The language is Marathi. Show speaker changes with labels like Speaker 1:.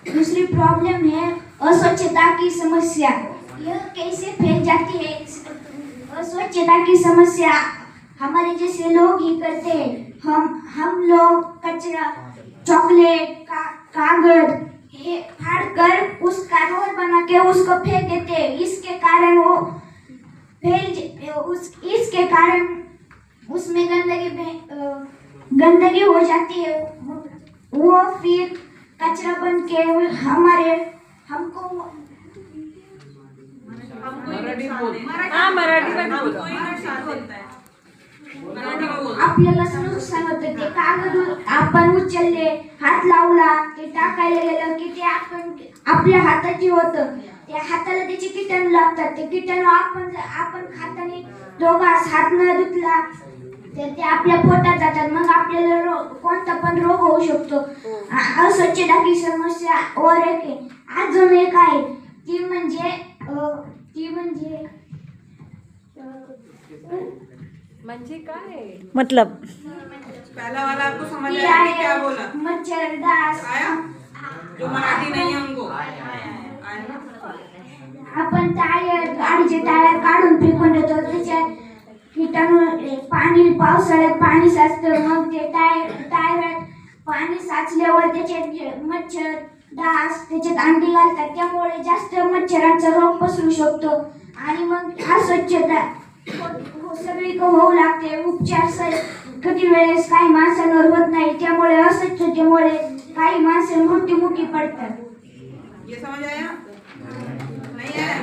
Speaker 1: दूसरी प्रॉब्लम है अस्वच्छता की समस्या। यह कैसे फैल जाती है? अस्वच्छता की समस्या हमारे जैसे लोग ही करते हैं। हम लोग कचरा, चॉकलेट, कागज ये फाड़ कर उसका रोल बना के उसको फेंक देते हैं। इसके कारण वो इसके कारण उसमें गंदगी हो जाती है। वो फिर कचरा बन के हमारे हमको आपल्याला नुकसान होतं। ते कागद आपण उचलले, हात लावला, ते टाकायला गेलं की ते आपण आपल्या हाताची होतं। त्या हाताला त्याचे किटाणू लागतात। ते किटाणू आपण खाताना दोघांस हात न धुतला तर ते आपल्या पोटात जातात। मग आपल्याला कोणता पण रोग होऊ शकतो। अस्वच्छता की समस्या और एक अजून एक आहे ती म्हणजे
Speaker 2: काय
Speaker 3: मतलब
Speaker 4: पहला वाला आपको समझ आया कि क्या बोला?
Speaker 1: मच्छर, डास
Speaker 4: आया? जो मराठी नहीं है उनको
Speaker 1: आपण गाडीचे टायर काढून फेकून देतो। त्याच्यात किटाणू पाणी पावसाळ्यात पाणी साचतं। मग ते टायरात पाणी साचल्यावर त्याच्यात मच्छर, डास त्याच्यात अंडी घालतात। त्यामुळे जास्त मच्छरांचा रोग पसरू शकतो आणि मग अस्वच्छता सगळीकडे होऊ लागते। उपचार कधी वेळेस काही माणसांवर होत नाही। त्यामुळे अस्वच्छतेमुळे काही माणसे मृत्युमुखी पडतात।
Speaker 4: ये समझ आया? नहीं आया?